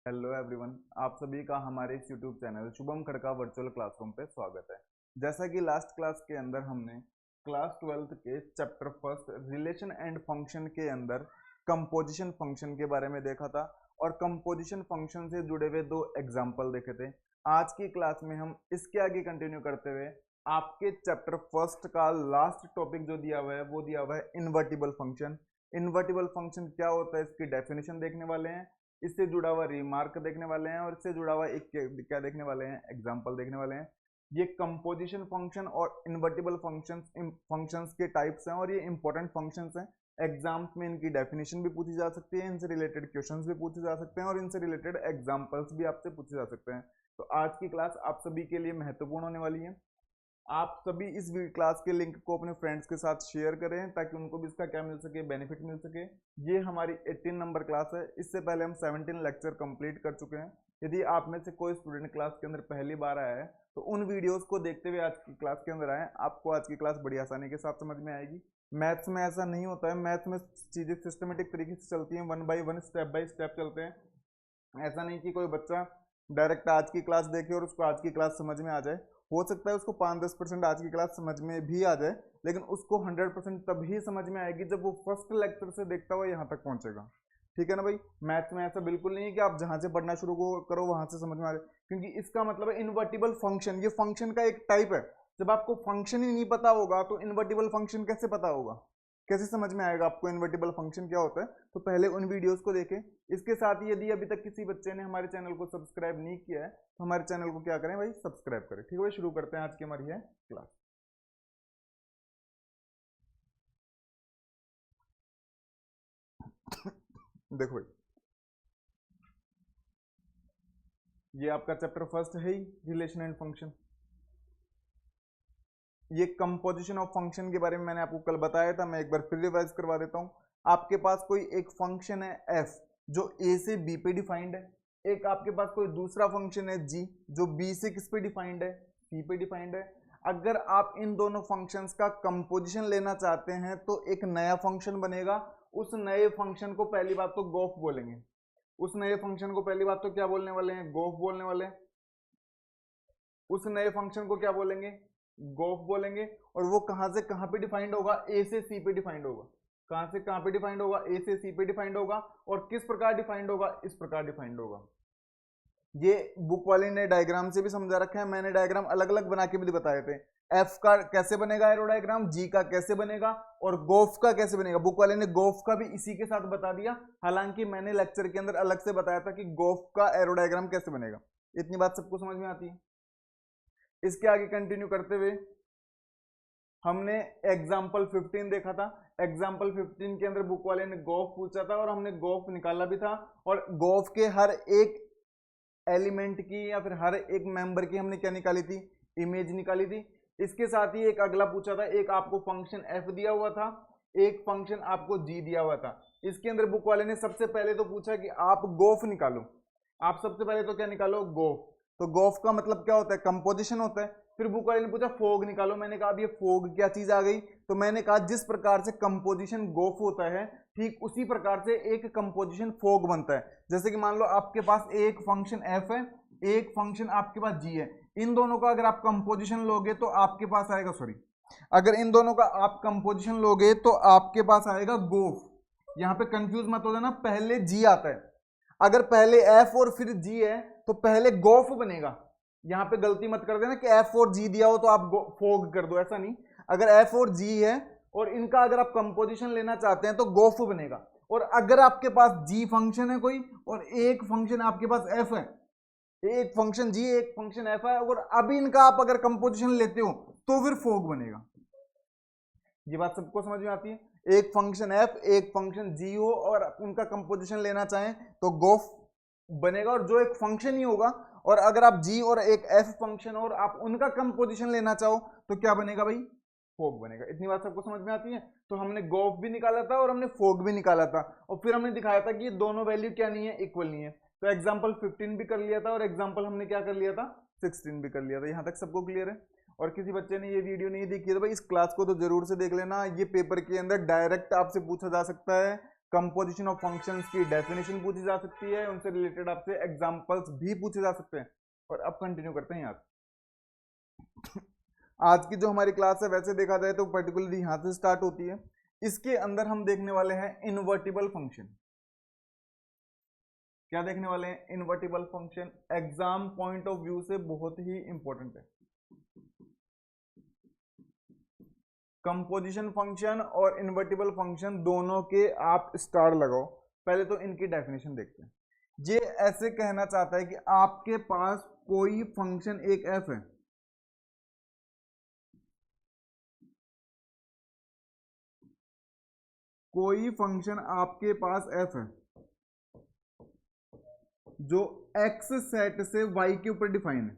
Hello everyone, आप सभी का हमारे इस YouTube channel Shubham Khadka virtual classroom पे स्वागत है। जैसा कि लास्ट क्लास के अंदर हमने क्लास 12th के chapter first relation and function के अंदर कंपोजिशन फंक्शन के बारे में देखा था और कंपोजिशन फंक्शन से जुड़े हुए दो एग्जाम्पल देखे थे। आज की क्लास में हम इसके आगे कंटिन्यू करते हुए आपके चैप्टर फर्स्ट का लास्ट टॉपिक जो दिया हुआ है वो दिया हुआ है इन्वर्टिबल फंक्शन। इन्वर्टिबल फंक्शन क्या होता है इसकी डेफिनेशन देखने वाले हैं, इससे जुड़ा हुआ रिमार्क देखने वाले हैं और इससे जुड़ा हुआ एक क्या देखने वाले हैं, एग्जाम्पल देखने वाले हैं। ये कंपोजिशन फंक्शन और इन्वर्टिबल फंक्शंस के टाइप्स हैं और ये इंपॉर्टेंट फंक्शंस हैं। एग्जाम्स में इनकी डेफिनेशन भी पूछी जा सकती है, इनसे रिलेटेड क्वेश्चंस भी पूछे जा सकते हैं और इनसे रिलेटेड एग्जाम्पल्स भी आपसे पूछे जा सकते हैं। तो आज की क्लास आप सभी के लिए महत्वपूर्ण होने वाली है। आप सभी इस क्लास के लिंक को अपने फ्रेंड्स के साथ शेयर करें ताकि उनको भी इसका क्या मिल सके, बेनिफिट मिल सके। ये हमारी 18 नंबर क्लास है। इससे पहले हम 17 लेक्चर कंप्लीट कर चुके हैं। यदि आप में से कोई स्टूडेंट क्लास के अंदर पहली बार आया है तो उन वीडियोस को देखते हुए आज की क्लास के अंदर आए, आपको आज की क्लास बड़ी आसानी के साथ समझ में आएगी। मैथ्स में ऐसा नहीं होता है, मैथ्स में चीज़ें सिस्टमेटिक तरीके से चलती हैं, one by one step by step चलते हैं। ऐसा नहीं कि कोई बच्चा डायरेक्ट आज की क्लास देखे और उसको आज की क्लास समझ में आ जाए। हो सकता है उसको 5-10% आज की क्लास समझ में भी आ जाए, लेकिन उसको 100% तभी समझ में आएगी जब वो फर्स्ट लेक्चर से देखता हुआ यहाँ तक पहुंचेगा। ठीक है ना भाई। मैथ्स में ऐसा बिल्कुल नहीं है कि आप जहां से पढ़ना शुरू करो वहां से समझ में आ जाए, क्योंकि इसका मतलब है इन्वर्टिबल फंक्शन। ये फंक्शन का एक टाइप है। जब आपको फंक्शन ही नहीं पता होगा तो इन्वर्टिबल फंक्शन कैसे पता होगा, कैसे समझ में आएगा आपको इन्वर्टिबल फंक्शन क्या होता है। तो पहले उन वीडियोस को देखें। इसके साथ ही यदि अभी तक किसी बच्चे ने हमारे चैनल को सब्सक्राइब नहीं किया है तो हमारे चैनल को क्या करें भाई, सब्सक्राइब करें। ठीक है भाई, शुरू करते हैं आज की हमारी है क्लास। देखो भाई, ये आपका चैप्टर फर्स्ट है ही, रिलेशन एंड फंक्शन। ये कंपोजिशन ऑफ फंक्शन के बारे में मैंने आपको कल बताया था, मैं एक बार फिर रिवाइज करवा देता हूं। आपके पास कोई एक फंक्शन है एफ जो ए से बी पे डिफाइंड है, एक आपके पास कोई दूसरा फंक्शन है जी जो बी से किस पे डिफाइंड है, सी पे डिफाइंड है। अगर आप इन दोनों फंक्शंस का कंपोजिशन लेना चाहते हैं तो एक नया फंक्शन बनेगा। उस नए फंक्शन को पहली बात तो गोफ बोलेंगे। उस नए फंक्शन को पहली बात तो क्या बोलने वाले हैं, गोफ बोलने वाले हैं। उस नए फंक्शन को क्या बोलेंगे, गोफ बोलेंगे। और वो कहां से कहां पे डिफाइंड होगा, ए से सी पे डिफाइंड होगा। कहां से कहां पे डिफाइंड होगा, ए से सी पे डिफाइंड होगा। और किस प्रकार डिफाइंड होगा, इस प्रकार डिफाइंड होगा। ये बुक वाले ने डायग्राम से भी समझा रखा है, मैंने डायग्राम अलग अलग बना के भी बताए थे। एफ का कैसे बनेगा एरो डायग्राम, जी का कैसे बनेगा और गोफ का कैसे बनेगा। बुक वाले ने गोफ का भी इसी के साथ बता दिया, हालांकि मैंने लेक्चर के अंदर अलग से बताया था कि गोफ का एरो डायग्राम कैसे बनेगा। इतनी बात सबको समझ में आती है। इसके आगे कंटिन्यू करते हुए हमने एग्जाम्पल 15 देखा था। एग्जाम्पल 15 के अंदर बुक वाले ने गोफ पूछा था और हमने गोफ निकाला भी था। और गोफ के हर एक एलिमेंट की या फिर हर एक मेंबर की हमने क्या निकाली थी, इमेज निकाली थी। इसके साथ ही एक अगला पूछा था, एक आपको फंक्शन एफ दिया हुआ था, एक फंक्शन आपको जी दिया हुआ था। इसके अंदर बुक वाले ने सबसे पहले तो पूछा कि आप गोफ निकालो। आप सबसे पहले तो क्या निकालो, गोफ। तो गोफ का मतलब क्या होता है, कंपोजिशन होता है। फिर बुक वाले ने पूछा फोग निकालो। मैंने कहा अब ये फोग क्या चीज आ गई, तो मैंने कहा जिस प्रकार से कंपोजिशन गोफ होता है ठीक उसी प्रकार से एक कंपोजिशन फोग बनता है। जैसे कि मान लो आपके पास एक फंक्शन एफ है, एक फंक्शन आपके पास जी है। इन दोनों का अगर आप कंपोजिशन लोगे तो आपके पास आएगा, सॉरी, अगर इन दोनों का आप कंपोजिशन लोगे तो आपके पास आएगा गोफ। यहां पे कंफ्यूज मत हो जाना, पहले जी आता है। अगर पहले एफ और फिर जी है तो पहले गोफ बनेगा। यहां पे गलती मत कर देना कि एफ और जी दिया हो तो आप फोग कर दो, ऐसा नहीं। अगर एफ और जी है और इनका अगर आप कंपोजिशन लेना चाहते हैं तो गोफ बनेगा। और अगर आपके पास जी फंक्शन है कोई और एक फंक्शन आपके पास एफ है, एक फंक्शन जी एक फंक्शन एफ है, और अभी इनका आप अगर कंपोजिशन लेते हो तो फिर फोग बनेगा। ये बात सबको समझ में आती है। एक फंक्शन एफ एक फंक्शन जी हो और उनका कंपोजिशन लेना चाहें तो गोफ बनेगा। और जो एक फंक्शन ही होगा और अगर आप जी और एक एफ फंक्शन और आप उनका कंपोजिशन लेना चाहो तो क्या बनेगा भाई, फोग बनेगा। इतनी बात सबको समझ में आती है। तो हमने गोफ भी निकाला था और हमने फोग भी निकाला था और फिर हमने दिखाया था कि ये दोनों वैल्यू क्या नहीं है, इक्वल नहीं है। तो एग्जाम्पल 15 भी कर लिया था और एग्जाम्पल हमने क्या कर लिया था, 16 भी कर लिया था। यहां तक सबको क्लियर है। और किसी बच्चे ने ये वीडियो नहीं देखी है तो भाई इस क्लास को तो जरूर से देख लेना। ये पेपर के अंदर डायरेक्ट आपसे पूछा जा सकता है कंपोजिशन ऑफ फंक्शंस की डेफिनेशन पूछी जा सकती है, उनसे रिलेटेड आपसे एग्जांपल्स भी पूछे जा सकते हैं। और अब कंटिन्यू करते हैं यार। आज की जो हमारी क्लास है वैसे देखा जाए तो पर्टिकुलरली यहां से स्टार्ट होती है। इसके अंदर हम देखने वाले हैं इनवर्टिबल फंक्शन। क्या देखने वाले हैं? Invertible function. Exam point of view से बहुत ही इंपॉर्टेंट है। कंपोजिशन फंक्शन और इनवर्टिबल फंक्शन दोनों के आप स्टार लगाओ। पहले तो इनकी डेफिनेशन देखते हैं। ये ऐसे कहना चाहता है कि आपके पास कोई फंक्शन एक एफ है, कोई फंक्शन आपके पास एफ है जो एक्स सेट से वाई के ऊपर डिफाइन है,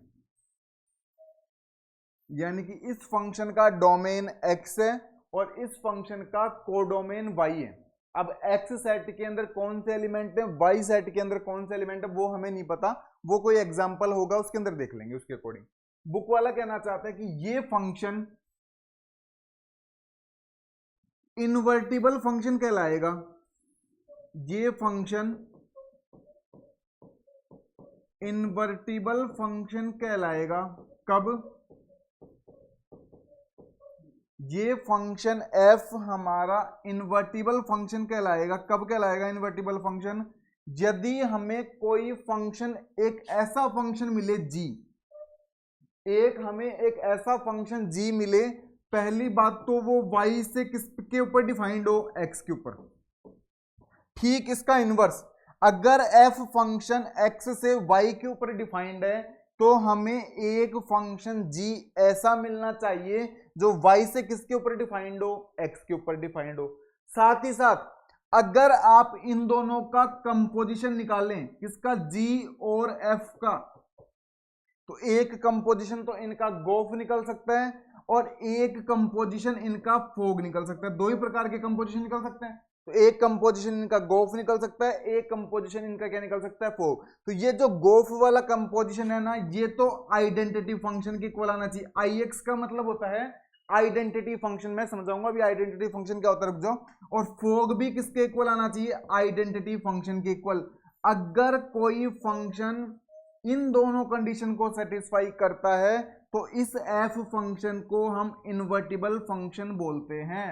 यानी कि इस फंक्शन का डोमेन एक्स है और इस फंक्शन का कोडोमेन वाई है। अब एक्स सेट के अंदर कौन से एलिमेंट है, वाई सेट के अंदर कौन से एलिमेंट है, वो हमें नहीं पता, वो कोई एग्जांपल होगा उसके अंदर देख लेंगे उसके अकॉर्डिंग। बुक वाला कहना चाहता है कि ये फंक्शन इनवर्टिबल फंक्शन कहलाएगा। ये फंक्शन इनवर्टिबल फंक्शन कहलाएगा कब? ये फंक्शन f हमारा इनवर्टिबल फंक्शन कहलाएगा। कब कहलाएगा इनवर्टिबल फंक्शन? यदि हमें कोई फंक्शन, एक ऐसा फंक्शन मिले g, हमें एक ऐसा फंक्शन g मिले, पहली बात तो वो y से किसके ऊपर डिफाइंड हो? x के ऊपर। ठीक इसका इनवर्स, अगर f फंक्शन x से y के ऊपर डिफाइंड है तो हमें एक फंक्शन g ऐसा मिलना चाहिए जो y से किसके ऊपर डिफाइंड हो? x के ऊपर डिफाइंड हो। साथ ही साथ अगर आप इन दोनों का कंपोजिशन निकालें, किसका? g और f का, तो एक कंपोजिशन तो इनका गोफ निकल सकता है और एक कंपोजिशन इनका फोग निकल सकता है। दो ही प्रकार के कंपोजिशन निकल सकते हैं। तो एक कंपोजिशन इनका गोफ निकल सकता है, एक कंपोजिशन इनका क्या निकल सकता है? फोग। तो ये जो गोफ वाला कंपोजिशन है ना, ये तो आइडेंटिटी फंक्शन के इक्वल आना चाहिए। आईएक्स का मतलब होता है आइडेंटिटी फंक्शन। मैं समझाऊंगा अभी आइडेंटिटी फंक्शन क्या होता है, रुक जाओ। और फोग भी किसके इक्वल आना चाहिए? आइडेंटिटी फंक्शन के इक्वल। अगर कोई फंक्शन इन दोनों कंडीशन को सेटिस्फाई करता है तो इस एफ फंक्शन को हम इनवर्टिबल फंक्शन बोलते हैं।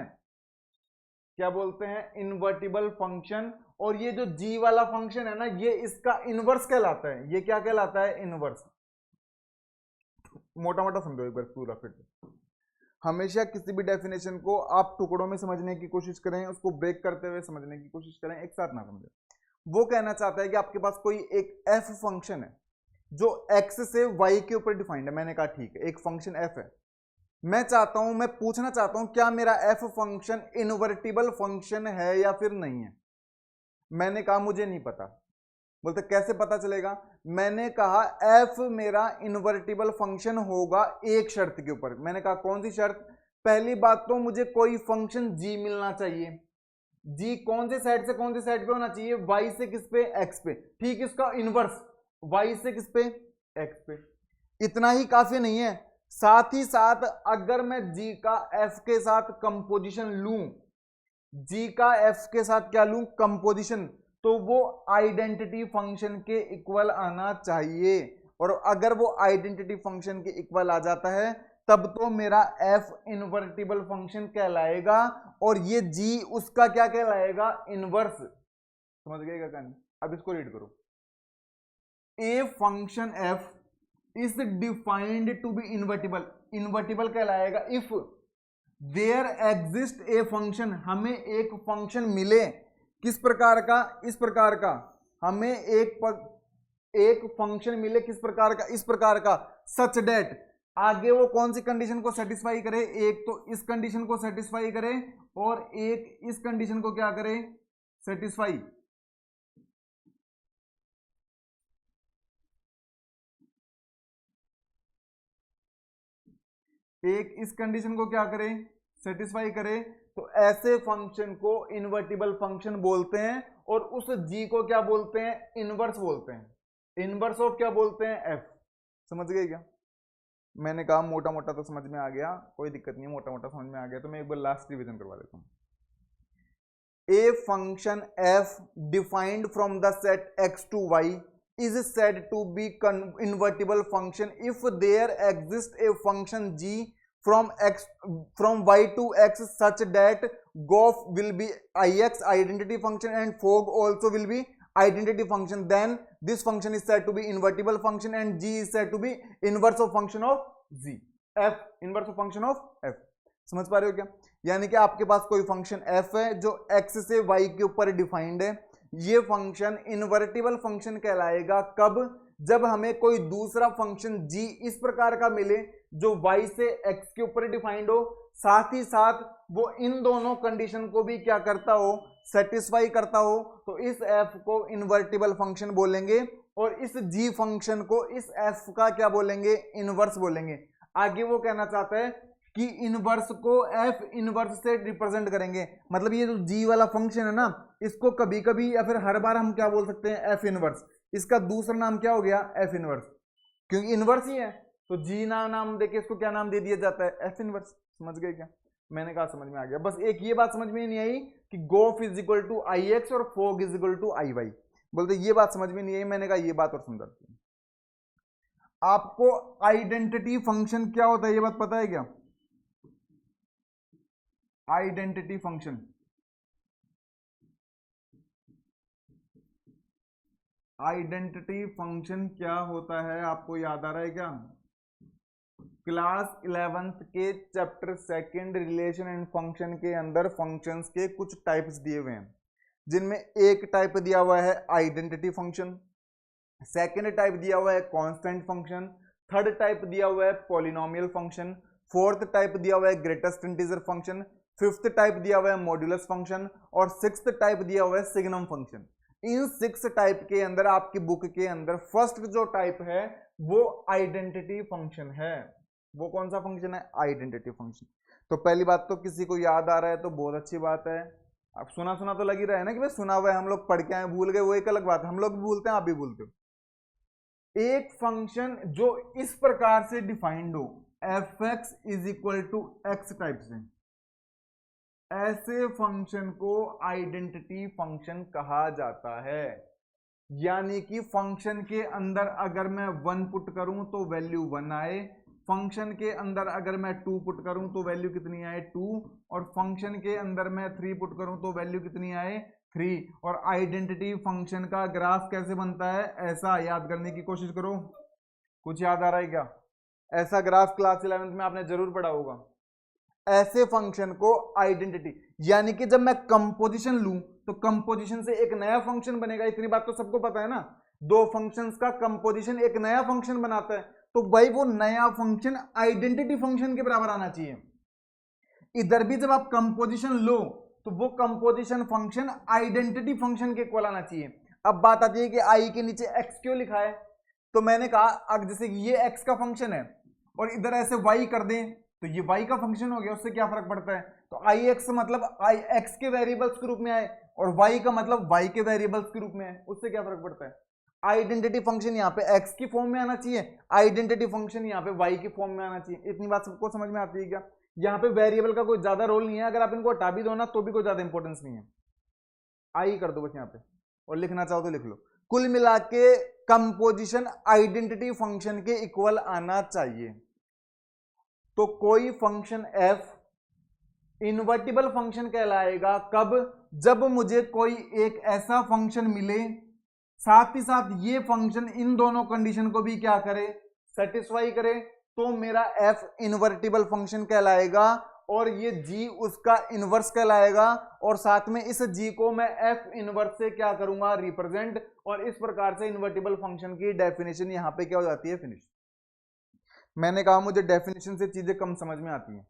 क्या बोलते हैं? Invertible function. और ये जो g वाला फंक्शन है ना, ये इसका इनवर्स कहलाता है। ये क्या कहलाता है? इनवर्स। मोटा मोटा समझो एक बार पूरा फिर से। हमेशा किसी भी डेफिनेशन को आप टुकड़ों में समझने की कोशिश करें, उसको ब्रेक करते हुए समझने की कोशिश करें, एक साथ ना समझें। वो कहना चाहता है कि आपके पास कोई एक f फंक्शन है जो x से y के ऊपर डिफाइंड है। मैंने कहा ठीक है, एक फंक्शन f है। मैं चाहता हूं, मैं पूछना चाहता हूं क्या मेरा f फंक्शन इनवर्टिबल फंक्शन है या फिर नहीं है। मैंने कहा मुझे नहीं पता। बोलते कैसे पता चलेगा? मैंने कहा f मेरा इनवर्टिबल फंक्शन होगा एक शर्त के ऊपर। मैंने कहा कौन सी शर्त? पहली बात तो मुझे कोई फंक्शन g मिलना चाहिए। g कौन से साइड से कौन से साइड पे होना चाहिए? y से किस पे? x पे। ठीक, इसका इनवर्स y से किस पे? x पे। इतना ही काफी नहीं है, साथ ही साथ अगर मैं g का f के साथ कंपोजिशन लूं, g का f के साथ क्या लूं? कंपोजिशन, तो वो आइडेंटिटी फंक्शन के इक्वल आना चाहिए। और अगर वो आइडेंटिटी फंक्शन के इक्वल आ जाता है तब तो मेरा f इनवर्टिबल फंक्शन कहलाएगा और ये g उसका क्या कहलाएगा? इनवर्स। समझ गए क्या कहानी? अब इसको रीड करो। A function f is defined to be invertible. Invertible कहलाएगा if there exist a function. हमें एक फंक्शन मिले, किस प्रकार का? इस प्रकार का। हमें एक फंक्शन मिले, किस प्रकार का? इस प्रकार का। सच डेट, आगे वो कौन सी कंडीशन को सेटिस्फाई करे? एक तो इस कंडीशन को सेटिस्फाई करे और एक इस कंडीशन को क्या करे? सेटिस्फाई। एक इस कंडीशन को क्या करे? सेटिस्फाई करे। तो ऐसे फंक्शन को इनवर्टिबल फंक्शन बोलते हैं और उस g को क्या बोलते हैं? इनवर्स बोलते हैं। इनवर्स ऑफ क्या बोलते हैं? f। समझ गए क्या? मैंने कहा मोटा मोटा तो समझ में आ गया, कोई दिक्कत नहीं, मोटा मोटा समझ में आ गया। तो मैं एक बार लास्ट रिवीजन करवा देता हूं। A function f defined from the set x to y is said to be invertible function if there exists a function g from y to x such that gof will be ix identity function and fog also will be identity function, then this function is said to be invertible function and g is said to be inverse of function of g. f inverse of function of f. समझ पा रहे हो क्या? यानी कि आपके पास कोई function f है जो x से y के ऊपर डिफाइंड है, ये फंक्शन इन्वर्टिबल फंक्शन कहलाएगा कब? जब हमें कोई दूसरा फंक्शन g इस प्रकार का मिले जो y से x के ऊपर डिफाइंड हो, साथ ही साथ वो इन दोनों कंडीशन को भी क्या करता हो, सेटिस्फाई करता हो, तो इस f को इन्वर्टिबल फंक्शन बोलेंगे और इस g फंक्शन को इस f का क्या बोलेंगे, इनवर्स बोलेंगे। आगे वो कहना चाहता है कि इनवर्स को f इनवर्स से रिप्रेजेंट करेंगे, मतलब ये जो g वाला फंक्शन है ना, इसको कभी कभी या फिर हर बार हम क्या बोल सकते हैं, f इनवर्स। इसका दूसरा नाम क्या हो गया, f इनवर्स, क्योंकि इनवर्स ही है तो g नाम देके इसको क्या नाम दे दिया जाता है, f इनवर्स। समझ गए क्या? मैंने कहा समझ में आ गया। बस एक ये बात समझ में नहीं आई कि gof is equal to I X और fog is equal to I Y, बोलते ये बात समझ में नहीं आई। मैंने कहा ये बात और समझाती हूं आपको। आइडेंटिटी फंक्शन क्या होता है ये बात पता है क्या? आइडेंटिटी फंक्शन, आइडेंटिटी फंक्शन क्या होता है आपको याद आ रहा है क्या? क्लास 11th के चैप्टर 2 रिलेशन एंड फंक्शन के अंदर फंक्शंस के कुछ टाइप्स दिए हुए हैं, जिनमें एक टाइप दिया हुआ है आइडेंटिटी फंक्शन, सेकंड टाइप दिया हुआ है कांस्टेंट फंक्शन, थर्ड टाइप दिया हुआ है पॉलिनोमियल फंक्शन, फोर्थ टाइप दिया हुआ है greatest integer function, fifth type दिया हुआ है मॉड्यूलस फंक्शन और सिक्स्थ टाइप दिया हुआ है सिग्नम फंक्शन। इन 6 टाइप के अंदर आपकी बुक के अंदर फर्स्ट जो टाइप है वो आइडेंटिटी फंक्शन है। वो कौन सा फंक्शन है? Identity function. तो पहली बात तो किसी को याद आ रहा है तो बहुत अच्छी बात है। अब सुना सुना तो लग ही रहा है ना कि भाई सुना हुआ है, हम लोग पढ़ के आए भूल गए, वो एक अलग बात है, हम लोग भी भूलते हैं, आप भी भूलते हो। एक फंक्शन जो इस प्रकार से डिफाइंड हो F X is equal to X type से, ऐसे फंक्शन को आइडेंटिटी फंक्शन कहा जाता है। यानी कि फंक्शन के अंदर अगर मैं 1 पुट करूं तो वैल्यू 1 आए, फंक्शन के अंदर अगर मैं 2 पुट करूं तो वैल्यू कितनी आए, 2, और फंक्शन के अंदर मैं 3 पुट करूं तो वैल्यू कितनी आए, 3। और आइडेंटिटी फंक्शन का ग्राफ कैसे बनता है, ऐसा याद करने की कोशिश करो। कुछ याद आ रहा है क्या? ऐसा ग्राफ क्लास 11th में आपने जरूर पढ़ा होगा। ऐसे फंक्शन को आइडेंटिटी, यानी कि जब मैं कंपोजिशन लूं तो कंपोजिशन से एक नया फंक्शन बनेगा, इतनी बात तो सबको पता है ना। दो फंक्शंस का कंपोजिशन एक नया फंक्शन बनाता है, तो भाई वो नया फंक्शन आइडेंटिटी फंक्शन के बराबर आना चाहिए। इधर भी जब आप कंपोजिशन लो तो वो कंपोजिशन फंक्शन आइडेंटिटी फंक्शन के इक्वल आना चाहिए। अब बात आती है कि आई के नीचे एक्स क्यों लिखा है, तो मैंने कहा अब जैसे ये एक्स का फंक्शन है और इधर ऐसे वाई कर दें तो ये y का फंक्शन हो गया, उससे क्या फर्क पड़ता है? तो आई एक्स मतलब आई एक्स के वेरिएबल्स के रूप में आए और y का मतलब y के वेरिएबल्स के रूप में आए, उससे क्या फर्क पड़ता है? आइडेंटिटी फंक्शन यहाँ पे x की फॉर्म में आना चाहिए, आइडेंटिटी फंक्शन यहाँ पे y की फॉर्म में आना चाहिए। इतनी बात सबको समझ में आती है क्या? यहाँ पे वेरिएबल का कोई ज्यादा रोल नहीं है, अगर आप इनको हटा भी दो ना तो भी कोई ज्यादा इंपॉर्टेंस नहीं है। आई कर दो बस यहाँ पे, और लिखना चाहो तो लिख लो। कुल मिला के कंपोजिशन आइडेंटिटी फंक्शन के इक्वल आना चाहिए। तो कोई फंक्शन f इन्वर्टिबल फंक्शन कहलाएगा कब? जब मुझे कोई एक ऐसा फंक्शन मिले साथ ही साथ ये फंक्शन इन दोनों कंडीशन को भी क्या करे, सेटिस्फाई करे, तो मेरा f इन्वर्टिबल फंक्शन कहलाएगा और ये g उसका इनवर्स कहलाएगा, और साथ में इस g को मैं f इनवर्स से क्या करूंगा, रिप्रेजेंट। और इस प्रकार से इन्वर्टिबल फंक्शन की डेफिनेशन यहां पे क्या हो जाती है, फिनिश। मैंने कहा मुझे डेफिनेशन से चीजें कम समझ में आती हैं,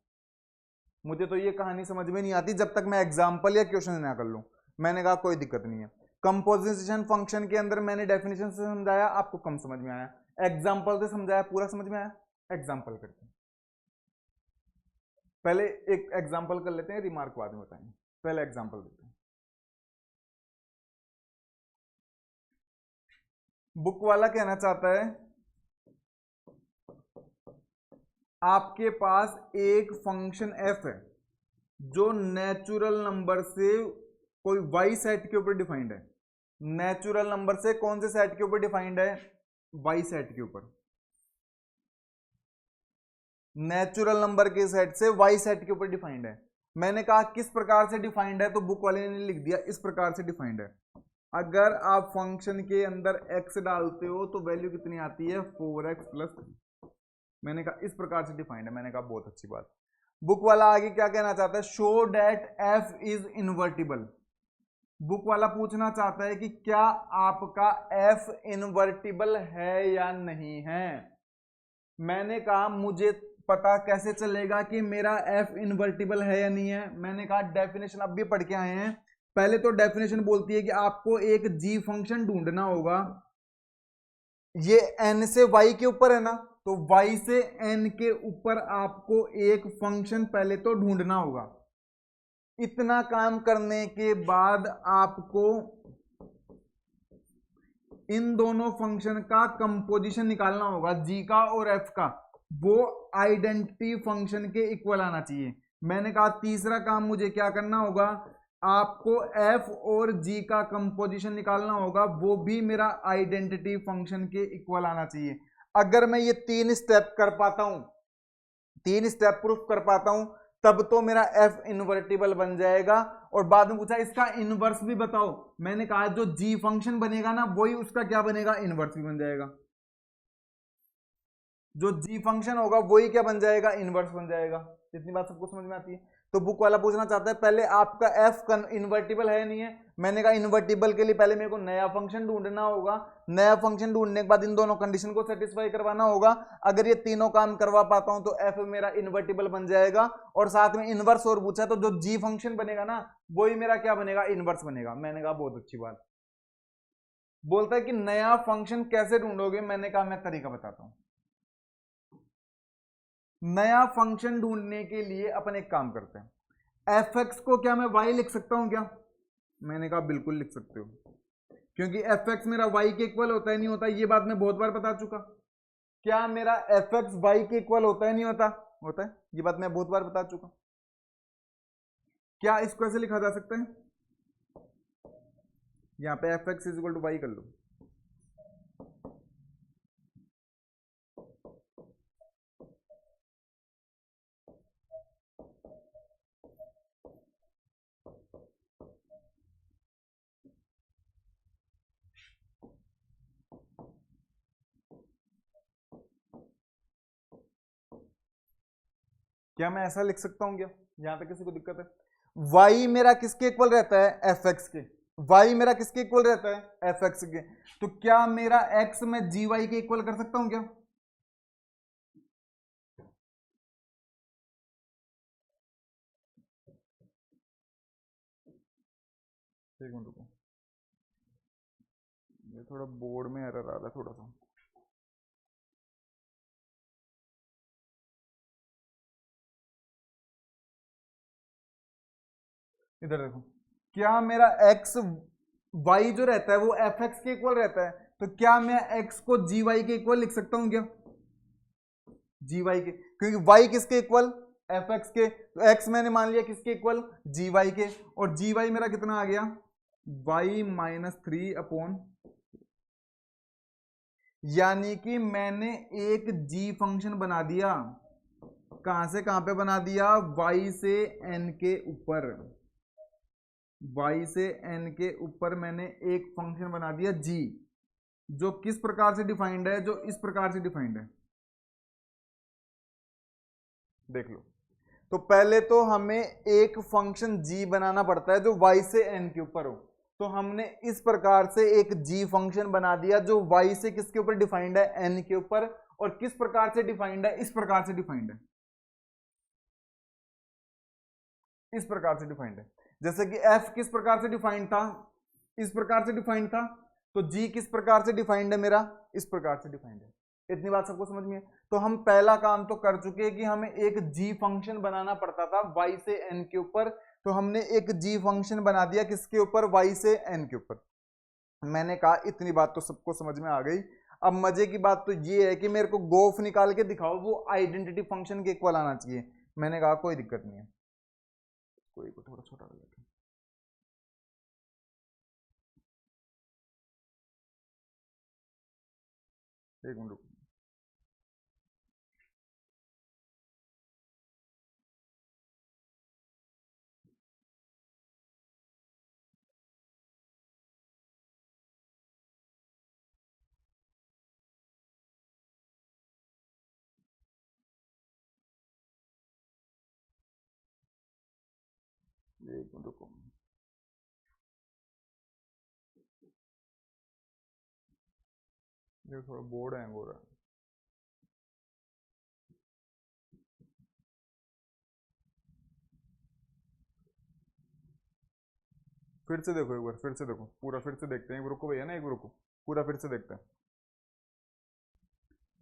मुझे तो ये कहानी समझ में नहीं आती जब तक मैं एग्जांपल या क्वेश्चन ना कर लूं। मैंने कहा कोई दिक्कत नहीं है, कंपोजिशन फंक्शन के अंदर मैंने डेफिनेशन से समझाया, आपको कम समझ में आया, एग्जांपल से समझाया पूरा समझ में आया। एग्जांपल करते हैं, पहले एक एग्जांपल कर लेते हैं, रिमार्क बाद में बताएंगे। पहले एग्जांपल देते हैं। बुक वाला कहना चाहता है आपके पास एक फंक्शन f है जो नेचुरल नंबर से कोई वाई सेट के ऊपर डिफाइंड है, नेचुरल नंबर से कौन से सेट के ऊपर डिफाइंड है, वाई सेट के ऊपर, नेचुरल नंबर के सेट से वाई सेट के ऊपर डिफाइंड है। मैंने कहा किस प्रकार से डिफाइंड है, तो बुक वाले ने लिख दिया इस प्रकार से डिफाइंड है। अगर आप फंक्शन के अंदर x डालते हो तो वैल्यू कितनी आती है, 4x प्लस, मैंने कहा इस प्रकार से डिफाइंड है। मैंने कहा बहुत अच्छी बात। बुक वाला आगे क्या कहना चाहता है, show that f is invertible. Book वाला पूछना चाहता है कि क्या आपका f इनवर्टिबल है या नहीं है। मैंने कहा मुझे पता कैसे चलेगा कि मेरा f इनवर्टिबल है या नहीं है। मैंने कहा डेफिनेशन अब भी पढ़ के आए हैं। पहले तो डेफिनेशन बोलती है कि आपको एक g फंक्शन ढूंढना होगा, ये n से y के ऊपर है ना, तो y से n के ऊपर आपको एक फंक्शन पहले तो ढूंढना होगा। इतना काम करने के बाद आपको इन दोनों फंक्शन का कंपोजिशन निकालना होगा, g का और f का, वो आइडेंटिटी फंक्शन के इक्वल आना चाहिए। मैंने कहा तीसरा काम मुझे क्या करना होगा, आपको f और g का कंपोजिशन निकालना होगा, वो भी मेरा आइडेंटिटी फंक्शन के इक्वल आना चाहिए। अगर मैं ये 3 स्टेप कर पाता हूं, 3 स्टेप प्रूफ कर पाता हूं, तब तो मेरा f इनवर्टिबल बन जाएगा। और बाद में पूछा इसका इनवर्स भी बताओ, मैंने कहा जो g फंक्शन बनेगा ना वही उसका क्या बनेगा, इनवर्स भी बन जाएगा। जो g फंक्शन होगा वही क्या बन जाएगा, इनवर्स बन जाएगा। इतनी बात सबको समझ में आती है। तो बुक वाला पूछना चाहता है पहले आपका f इन्वर्टिबल है नहीं है। मैंने कहा इन्वर्टिबल के लिए पहले मेरे को नया फंक्शन ढूंढना होगा, नया फंक्शन ढूंढने के बाद इन दोनों कंडीशन को सेटिस्फाई करवाना होगा। अगर ये तीनों काम करवा पाता हूं तो f मेरा इन्वर्टिबल बन जाएगा। और साथ में इनवर्स और पूछा, तो जो g फंक्शन बनेगा ना वही मेरा क्या बनेगा, इनवर्स बनेगा। मैंने कहा बहुत अच्छी बात। बोलता है कि नया फंक्शन कैसे ढूंढोगे, मैंने कहा मैं तरीका बताता हूं। नया फंक्शन ढूंढने के लिए अपन एक काम करते हैं, fx को क्या मैं y लिख सकता हूं क्या, मैंने कहा बिल्कुल लिख सकते हो, क्योंकि fx मेरा y के इक्वल होता है नहीं होता, ये बात मैं बहुत बार बता चुका। क्या मेरा fx y के इक्वल होता है नहीं होता, होता है, ये बात मैं बहुत बार बता चुका। क्या इसको ऐसे लिखा जा सकता है, यहां पे fx is equal to y कर लो, क्या मैं ऐसा लिख सकता हूं क्या, यहां पे किसी को दिक्कत है। y मेरा किसके इक्वल रहता है, fx के, y मेरा किसके इक्वल रहता है, fx के, तो क्या मेरा x मैं gy के इक्वल कर सकता हूं क्या, एक मिनट रुको, ये थोड़ा बोर्ड में एरर आ रहा है थोड़ा सा। इधर देखो, क्या मेरा x y जो रहता है वो fx के इक्वल रहता है, तो क्या मैं x को gy के इक्वल लिख सकता हूं क्या, gy के, क्योंकि y किसके इक्वल, fx के, तो x मैंने मान लिया किसके इक्वल, gy के, और gy मेरा कितना आ गया, y माइनस 3 अपॉन, यानी कि मैंने एक g फंक्शन बना दिया, कहां से कहां पे बना दिया, y से n के ऊपर, y से n के ऊपर मैंने एक फंक्शन बना दिया g, जो किस प्रकार से डिफाइंड है, जो इस प्रकार से डिफाइंड है, देख लो। तो पहले तो हमें एक फंक्शन g बनाना पड़ता है जो y से n के ऊपर हो, तो हमने इस प्रकार से एक g फंक्शन बना दिया जो y से किसके ऊपर डिफाइंड है, n के ऊपर, और किस प्रकार से डिफाइंड है, इस प्रकार से डिफाइंड है, इस प्रकार से डिफाइंड है। जैसे कि f किस प्रकार से डिफाइंड था, इस प्रकार से डिफाइंड था, तो g किस प्रकार से डिफाइंड है मेरा, इस प्रकार से डिफाइंड है। इतनी बात सबको समझ में है। तो हम पहला काम तो कर चुके हैं कि हमें एक g फंक्शन बनाना पड़ता था y से n के ऊपर, तो हमने एक g फंक्शन बना दिया किसके ऊपर, y से n के ऊपर। मैंने कहा इतनी बात तो सबको समझ में आ गई। अब मजे की बात तो ये है कि मेरे को गोफ निकाल के दिखाओ, वो आइडेंटिटी फंक्शन के इक्वल आना चाहिए। मैंने कहा कोई दिक्कत नहीं है, कोई को थोड़ा छोटा कर लेते हैं। एक मिनट रुको। एक मिनट रुको। ये थोड़ा बोर्ड हैंग हो रहा है। फिर से देखो एक बार, फिर से देखो पूरा, फिर से देखते हैं। एक बार रुको भैया ना, एक बार रुको, पूरा फिर से देखते हैं।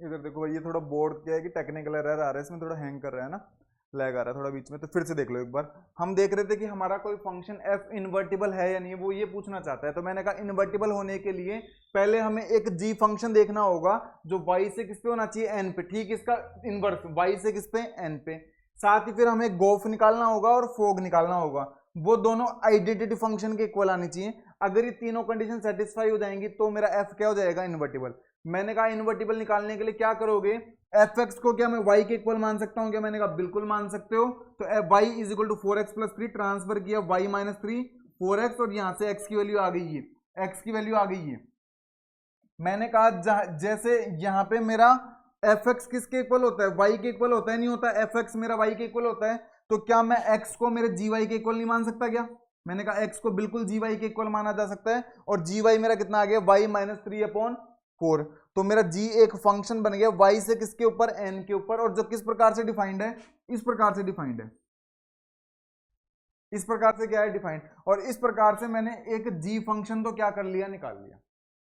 इधर देखो भाई, ये थोड़ा बोर्ड क्या है कि टेक्निकल एरर आ रहा है इसमें, थोड़ा हैंग कर रहा है ना, लैग आ रहा है थोड़ा बीच में। तो फिर से देख लो एक बार। हम देख रहे थे कि हमारा कोई फंक्शन एफ इन्वर्टिबल है या नहीं, वो ये पूछना चाहता है। तो मैंने कहा इन्वर्टिबल होने के लिए पहले हमें एक जी फंक्शन देखना होगा जो वाई से किस पे होना चाहिए, एन पे। ठीक, इसका इनवर्स वाई से किस पे, एन पे। साथ ही फिर हमें गोफ निकालना होगा और फोग निकालना होगा। वो दोनों आइडेंटिटी फंक्शन के इक्वल आनी चाहिए। अगर ये तीनों कंडीशन सेटिस्फाई हो जाएंगी तो मेरा एफ क्या हो जाएगा, इन्वर्टिबल। मैंने कहा इन्वर्टिबल निकालने के लिए क्या करोगे, एफ एक्स को क्या मैं वाई के इक्वल मान सकता हूं क्या? मैंने कहा बिल्कुल मान सकते हो। तो F Y is equal to 4x+3, transfer किया वाई माइनस 3 4x, और यहां से x की वैल्यू आ गई है, x की वैल्यू आ गई है। मैंने कहा जैसे यहां पे मेरा एफ एक्स किसके इक्वल होता है, वाई के इक्वल होता है, नहीं होता? एफ एक्स मेरा वाई के इक्वल होता है, तो क्या मैं x को मेरे जी वाई के इक्वल नहीं मान सकता क्या? मैंने कहा x को बिल्कुल जी वाई के इक्वल माना जा सकता है। और जी वाई मेरा कितना आ गया, वाई माइनस 3/4। तो मेरा g एक फंक्शन बन गया y से किसके ऊपर, n के ऊपर, और जो किस प्रकार से डिफाइंड है, इस प्रकार से डिफाइंड है। इस प्रकार से क्या है, डिफाइंड। और इस प्रकार से मैंने एक g फंक्शन तो क्या कर लिया, निकाल लिया।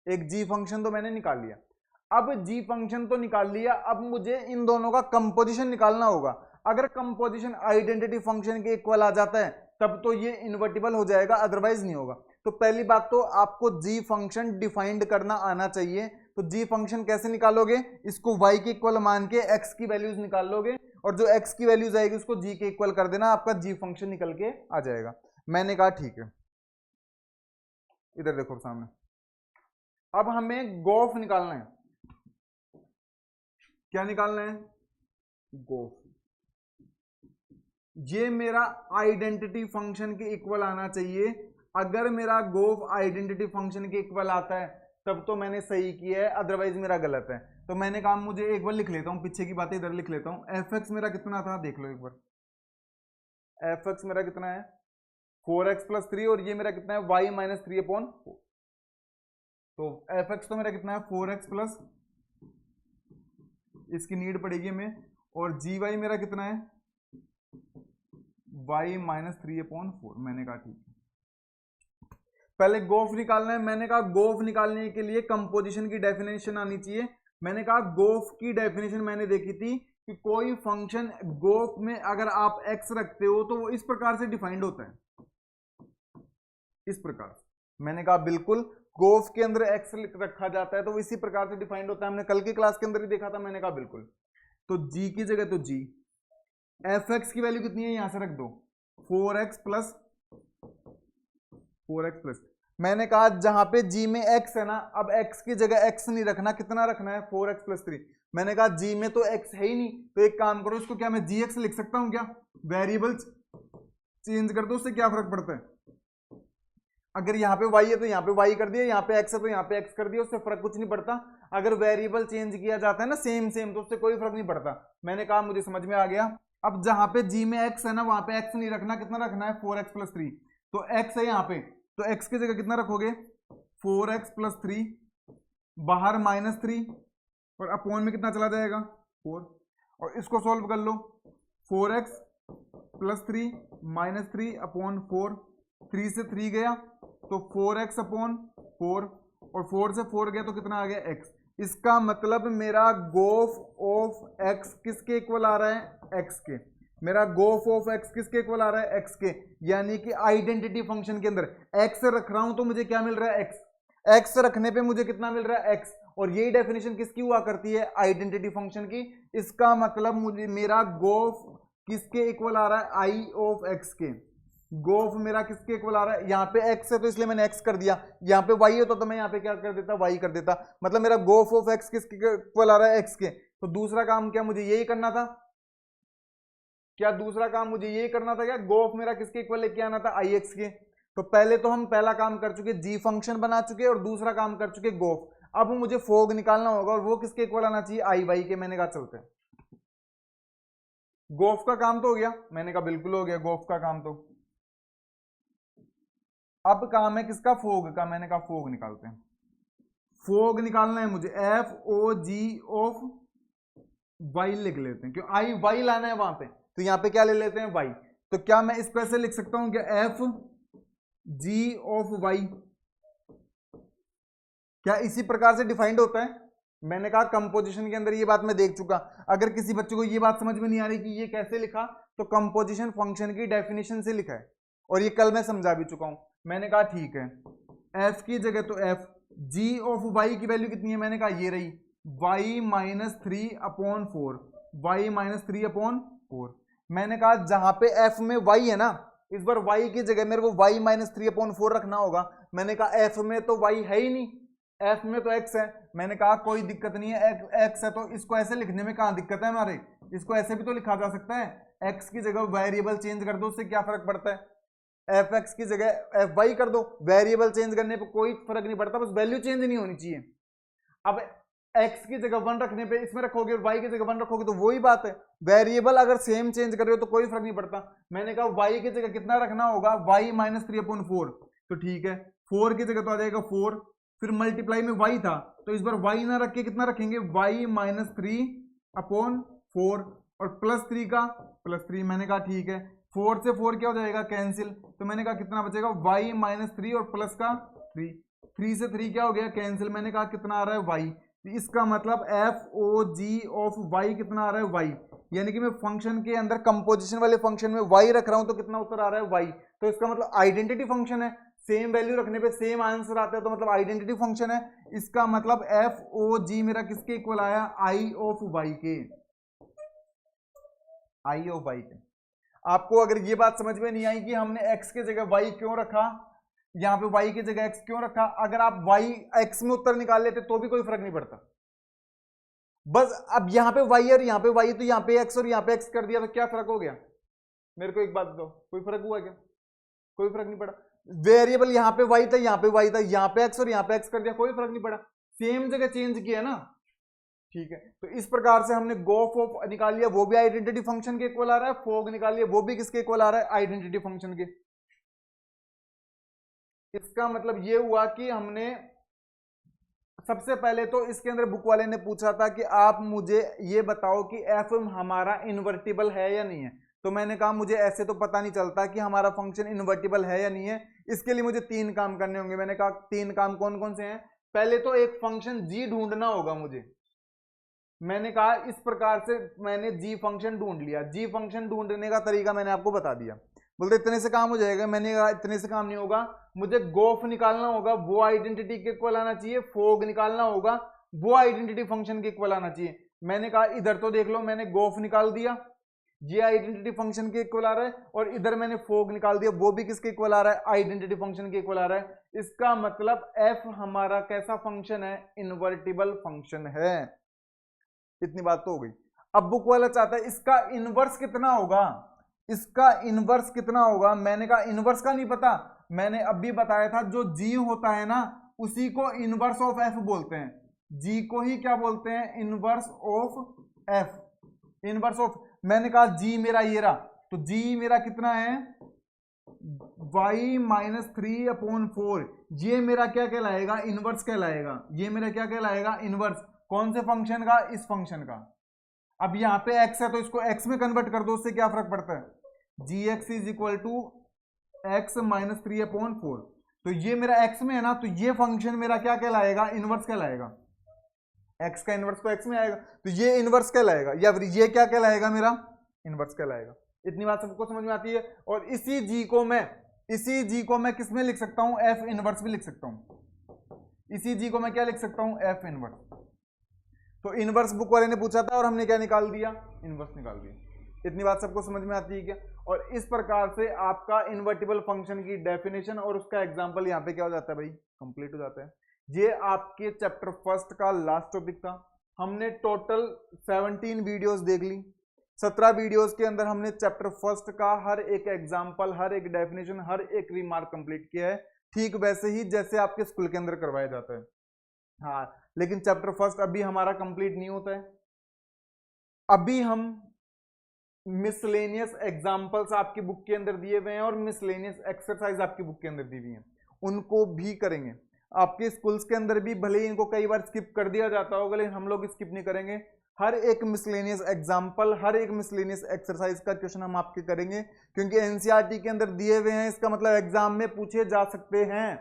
एक g फंक्शन तो मैंने निकाल लिया। अब g फंक्शन तो निकाल लिया, अब मुझे इन दोनों का कंपोजिशन निकालना होगा। अगर कंपोजिशन आइडेंटिटी फंक्शन के इक्वल आ जाता है तब तो ये इन्वर्टिबल हो जाएगा, अदरवाइज नहीं होगा। तो पहली बात तो आपको g फंक्शन डिफाइंड करना आना चाहिए। तो g फंक्शन कैसे निकालोगे, इसको y के इक्वल मान के x की वैल्यूज निकाल लोगे, और जो x की वैल्यूज आएगी उसको g के इक्वल कर देना, आपका g फंक्शन निकल के आ जाएगा। मैंने कहा ठीक है। इधर देखो सामने, अब हमें गोफ निकालना है। क्या निकालना है, गोफ। ये मेरा आइडेंटिटी फंक्शन के इक्वल आना चाहिए। अगर मेरा गोफ आइडेंटिटी फंक्शन के इक्वल आता है तब तो मैंने सही किया है, अदरवाइज मेरा गलत है। तो मैंने कहा मुझे एक बार लिख लेता हूं, पीछे की बातें इधर लिख लेता हूं। एफ एक्स मेरा कितना था, देख लो एक बार। एफ एक्स मेरा कितना है, 4x+3, और ये मेरा कितना है, y माइनस 3/4। तो एफ एक्स तो मेरा कितना है, 4x+, इसकी नीड पड़ेगी हमें, और जी वाई मेरा कितना है, y माइनस 3/4। मैंने कहा ठीक है, पहले गोफ निकालना है। मैंने कहा गोफ निकालने के लिए कंपोजिशन की डेफिनेशन आनी चाहिए। मैंने कहा गोफ की डेफिनेशन मैंने देखी थी कि कोई फंक्शन गोफ में अगर आप x रखते हो तो वो इस प्रकार से डिफाइंड होता है, इस प्रकार। मैंने कहा बिल्कुल, गोफ के अंदर x रखा जाता है तो वो इसी प्रकार से डिफाइंड होता है। हमने कल की क्लास के अंदर ही देखा था। मैंने कहा बिल्कुल, तो g की जगह तो g, एफ एक्स की वैल्यू कितनी है, यहां से रख दो, 4x+। मैंने कहा जहां पे g में x है ना, अब x की जगह x नहीं रखना, कितना रखना है, 4x+3। मैंने कहा g में तो x है ही नहीं, तो एक काम करो, इसको क्या मैं gx लिख सकता हूं क्या? वेरिएबल चेंज कर दो, उससे क्या फर्क पड़ता है? अगर यहाँ पे y है तो यहाँ पे y कर दिया, यहाँ पे x है तो यहाँ पे x कर दिया, उससे फर्क कुछ नहीं पड़ता। अगर वेरिएबल चेंज किया जाता है ना सेम सेम, तो उससे कोई फर्क नहीं पड़ता। मैंने कहा मुझे समझ में आ गया। अब जहां पे g में x है ना, वहां पे x नहीं रखना, कितना रखना है, 4x+3। तो x है यहाँ पे, तो x की जगह कितना रखोगे, 4x+3, बाहर -3, और अपॉन में कितना चला जाएगा, 4। और इसको सोल्व कर लो, 4x+3 -3/4, 3 से 3 गया तो 4x/4, और 4 से 4 गया तो कितना आ गया, x। इसका मतलब मेरा गोफ ऑफ x किसके इक्वल आ रहा है, x के। मेरा गोफ ऑफ x किसके इक्वल आ रहा है, x के। यानी कि आइडेंटिटी फंक्शन के अंदर x रख रहा हूं तो मुझे क्या मिल रहा है, x रखने पे मुझे कितना मिल रहा है, x। और यही डेफिनेशन किसकी हुआ करती है, आइडेंटिटी फंक्शन की। इसका मतलब मुझे मेरा गोफ किसके इक्वल आ रहा है, i ऑफ x के। गोफ मेरा किसके इक्वल आ रहा है, यहाँ पे x है तो इसलिए मैंने x कर दिया, यहाँ पे y होता तो मैं यहाँ पे क्या कर देता, y कर देता। मतलब मेरा गोफ ऑफ x किसके इक्वल आ रहा है, x के। तो दूसरा काम क्या मुझे यही करना था, क्या दूसरा काम मुझे यही करना था क्या, गोफ मेरा किसके इक्वल लेके आना था, ix के। तो पहले तो हम पहला काम कर चुके, g फंक्शन बना चुके और दूसरा काम कर चुके गोफ। अब मुझे फोग निकालना होगा और वो किसके इक्वल आना चाहिए, iy के। मैंने कहा चलते गोफ का काम तो हो गया, मैंने कहा बिल्कुल हो गया गोफ का काम। तो अब काम है किसका, फोग का। मैंने कहा फोग निकालते हैं। फोग निकालना है मुझे, F O G of Y लिख लेते हैं, क्यों आई वाई लाना है वहां पे, तो यहां पे क्या ले लेते हैं, वाई। तो क्या मैं इसको ऐसे लिख सकता हूं, क्या एफ जी ऑफ वाई क्या इसी प्रकार से डिफाइंड होता है। मैंने कहा कंपोजिशन के अंदर ये बात मैं देख चुका। अगर किसी बच्चे को ये बात समझ में नहीं आ रही कि ये कैसे लिखा, तो कंपोजिशन फंक्शन की डेफिनेशन से लिखा है और ये कल मैं समझा भी चुका हूं। मैंने कहा ठीक है, एफ की जगह तो एफ जी ऑफ वाई की वैल्यू कितनी है, मैंने कहा ये रही वाई माइनस 3/4, वाई माइनस 3/4। मैंने कहा जहां पे एफ में वाई है ना, इस बार वाई की जगह मेरे को वाई माइनस 3/4 रखना होगा। मैंने कहा एफ में तो वाई है ही नहीं, एफ में तो एक्स है। मैंने कहा कोई दिक्कत नहीं है, एक्स है तो इसको ऐसे लिखने में कहां दिक्कत है हमारे, इसको ऐसे भी तो लिखा जा सकता है। एक्स की जगह वेरिएबल चेंज कर दो, उससे क्या फर्क पड़ता है, एफ एक्स की जगह एफ वाई कर दो, वेरिएबल चेंज करने पे कोई फर्क नहीं पड़ता, बस वैल्यू चेंज नहीं होनी चाहिए। अब एक्स की जगह 1 रखने पे इसमें रखोगे और वाई की जगह 1 रखोगे तो वही बात है, वेरिएबल अगर सेम चेंज कर रहे हो तो कोई फर्क नहीं पड़ता। मैंने कहा वाई की जगह कितना रखना होगा, वाई माइनस 3/4। तो ठीक है, 4 की जगह तो आ जाएगा 4, फिर मल्टीप्लाई में वाई था तो इस बार वाई ना रख के कितना रखेंगे, वाई माइनस 3/4 और प्लस 3 का प्लस 3। मैंने कहा ठीक है, 4 से 4 क्या हो जाएगा, कैंसिल। तो मैंने कहा कितना बचेगा, वाई माइनस 3 और प्लस का 3, 3 से 3 क्या हो गया, कैंसिल। मैंने कहा कितना आ रहा है, वाई। इसका मतलब F O G of Y कितना आ रहा है, वाई। यानी कि मैं फंक्शन के अंदर कंपोजिशन वाले फंक्शन में वाई रख रहा हूं तो कितना उत्तर आ रहा है, वाई। तो इसका मतलब आइडेंटिटी फंक्शन है, सेम वैल्यू रखने पे सेम आंसर आता है, तो मतलब आइडेंटिटी फंक्शन है। इसका मतलब एफ ओ जी मेरा किसके इक्वल आया, आई ऑफ वाई के, आई ऑफ वाई के। आपको अगर ये बात समझ में नहीं आई कि हमने x के जगह y क्यों रखा, यहां पे y की जगह x क्यों रखा, अगर आप y x में उत्तर निकाल लेते तो भी कोई फर्क नहीं पड़ता। बस अब यहां पे y और यहां पे y, तो यहां पे x और यहां पे x कर दिया तो क्या फर्क हो गया, मेरे को एक बात बताओ, कोई फर्क हुआ क्या, कोई फर्क नहीं पड़ा। वेरिएबल यहां पे y था, यहां पे y था, यहां पे x और यहां पे x कर दिया, कोई फर्क नहीं पड़ा, सेम जगह चेंज किया ना। ठीक है, तो इस प्रकार से हमने गोफ ऑफ निकाल लिया, वो भी आइडेंटिटी फंक्शन के इक्वल आ रहा है, फोग निकाल लिया, वो भी किसके इक्वल आ रहा है, आइडेंटिटी फंक्शन के। इसका मतलब ये हुआ कि हमने सबसे पहले तो इसके अंदर बुक वाले ने पूछा था कि आप मुझे ये बताओ कि एफ हमारा इन्वर्टिबल है या नहीं है। तो मैंने कहा मुझे ऐसे तो पता नहीं चलता कि हमारा फंक्शन इन्वर्टिबल है या नहीं है, इसके लिए मुझे 3 काम करने होंगे। मैंने कहा 3 काम कौन कौन से हैं, पहले तो एक फंक्शन जी ढूंढना होगा मुझे। मैंने कहा इस प्रकार से मैंने जी फंक्शन ढूंढ लिया, जी फंक्शन ढूंढने का तरीका मैंने आपको बता दिया। बोलते इतने से काम हो जाएगा, मैंने कहा इतने से काम नहीं होगा, मुझे गोफ निकालना होगा, वो आइडेंटिटी के इक्वल आना चाहिए, फोग निकालना होगा, वो आइडेंटिटी फंक्शन के इक्वल आना चाहिए। मैंने कहा इधर तो देख लो, मैंने गोफ निकाल दिया, ये आइडेंटिटी फंक्शन के इक्वल आ रहा है, और इधर मैंने फोग निकाल दिया, वो भी किसके इक्वल आ रहा है, आइडेंटिटी फंक्शन के इक्वल आ रहा है। इसका मतलब एफ हमारा कैसा फंक्शन है, इन्वर्टिबल फंक्शन है। इतनी बात तो हो गई। अब बुक वाला चाहता है इसका इनवर्स कितना होगा, इसका इनवर्स कितना होगा। मैंने कहा इनवर्स का नहीं पता, मैंने अभी बताया था जो जी होता है ना उसी को इनवर्स ऑफ एफ बोलते हैं, जी को ही क्या बोलते हैं, inverse of F, inverse of. मैंने कहा जी मेरा ये रहा, तो जी मेरा कितना है, y माइनस 3/4, ये मेरा क्या कहलाएगा, इनवर्स कहलाएगा, ये मेरा क्या कहलाएगा, इनवर्स। कौन से फंक्शन का, इस फंक्शन का। अब यहां पे x है तो इसको x में कन्वर्ट कर दो, उससे क्या फर्क पड़ता है, gx is equal to x minus 3/4। तो ये मेरा x में है ना, तो ये फंक्शन मेरा क्या कहलाएगा, इनवर्स कहलाएगा, x का इनवर्स तो x में आएगा तो ये इनवर्स कहलाएगा, या फिर ये क्या कहलाएगा, मेरा इनवर्स कहलाएगा। इतनी बात सबको समझ में आती है। और इसी जी को मैं किस में लिख सकता हूं, एफ इनवर्स भी लिख सकता हूं। इसी जी को मैं क्या लिख सकता हूं, एफ इनवर्स। तो इनवर्स बुक वाले ने पूछा था और हमने क्या निकाल दिया, इनवर्स निकाल दिया। इतनी बात सबको समझ में आती है क्या? और इस प्रकार से आपका इन्वर्टिबल फंक्शन की डेफिनेशन और उसका एग्जांपल यहाँ पे क्या हो जाता है भाई, कंप्लीट हो जाता है। ये आपके चैप्टर फर्स्ट का लास्ट टॉपिक था। हमने टोटल 17 वीडियोस देख ली। 17 वीडियोस के अंदर हमने चैप्टर फर्स्ट का हर एक एग्जाम्पल, हर एक डेफिनेशन, हर एक रिमार्क कंप्लीट किया है, ठीक वैसे ही जैसे आपके स्कूल के अंदर करवाया जाता है। हाँ, लेकिन चैप्टर फर्स्ट अभी हमारा कंप्लीट नहीं होता है। अभी हम मिसलेनियस एग्जाम्पल्स आपकी बुक के अंदर दिए हुए हैं और मिसलेनियस एक्सरसाइज आपकी बुक के अंदर दी हुई हैं, उनको भी करेंगे। आपके स्कूल्स के अंदर भी भले ही इनको कई बार स्किप कर दिया जाता होगा, लेकिन हम लोग स्किप नहीं करेंगे। हर एक मिसलेनियस एग्जाम्पल, हर एक मिसलेनियस एक्सरसाइज का क्वेश्चन हम आपके करेंगे, क्योंकि एनसीईआरटी के अंदर दिए हुए हैं, इसका मतलब एग्जाम में पूछे जा सकते हैं।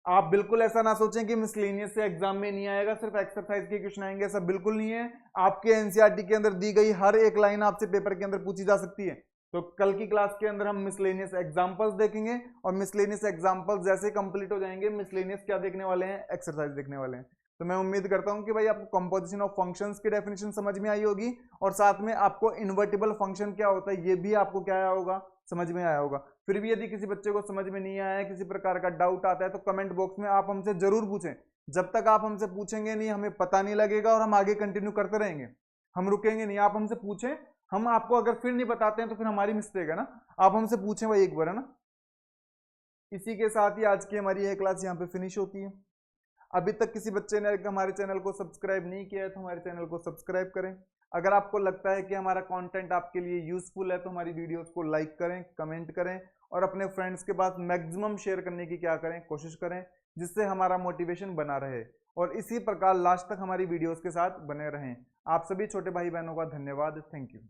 आप बिल्कुल ऐसा ना सोचें कि मिसलेनियस से एग्जाम में नहीं आएगा, सिर्फ एक्सरसाइज के क्वेश्चन आएंगे, ऐसा बिल्कुल नहीं है। आपके एनसीईआरटी के अंदर दी गई हर एक लाइन आपसे पेपर के अंदर पूछी जा सकती है। तो कल की क्लास के अंदर हम मिसलेनियस एग्जांपल्स देखेंगे, और मिसलेनियस एग्जांपल्स जैसे कंप्लीट हो जाएंगे, मिसलेनियस क्या देखने वाले हैं, एक्सरसाइज देखने वाले हैं। तो मैं उम्मीद करता हूं कि भाई आपको कंपोजिशन ऑफ फंक्शंस की डेफिनेशन समझ में आई होगी, और साथ में आपको इन्वर्टिबल फंक्शन क्या होता है ये भी आपको क्या आया होगा, समझ में आया होगा। फिर भी यदि किसी बच्चे को समझ में नहीं आया है, किसी प्रकार का डाउट आता है, तो कमेंट बॉक्स में आप हमसे जरूर पूछें। जब तक आप हमसे पूछेंगे नहीं, हमें पता नहीं लगेगा, और हम आगे कंटिन्यू करते रहेंगे, हम रुकेंगे नहीं। आप हमसे पूछें, हम आपको अगर फिर नहीं बताते हैं तो फिर हमारी मिस्टेक है ना। आप हमसे पूछें भाई एक बार, है ना। इसी के साथ ही आज की हमारी यह क्लास यहाँ पे फिनिश होती है। अभी तक किसी बच्चे ने हमारे चैनल को सब्सक्राइब नहीं किया है तो हमारे चैनल को सब्सक्राइब करें। अगर आपको लगता है कि हमारा कंटेंट आपके लिए यूजफुल है तो हमारी वीडियोस को लाइक करें, कमेंट करें, और अपने फ्रेंड्स के पास मैक्सिमम शेयर करने की क्या करें, कोशिश करें, जिससे हमारा मोटिवेशन बना रहे, और इसी प्रकार लास्ट तक हमारी वीडियोस के साथ बने रहें। आप सभी छोटे भाई बहनों का धन्यवाद। Thank you.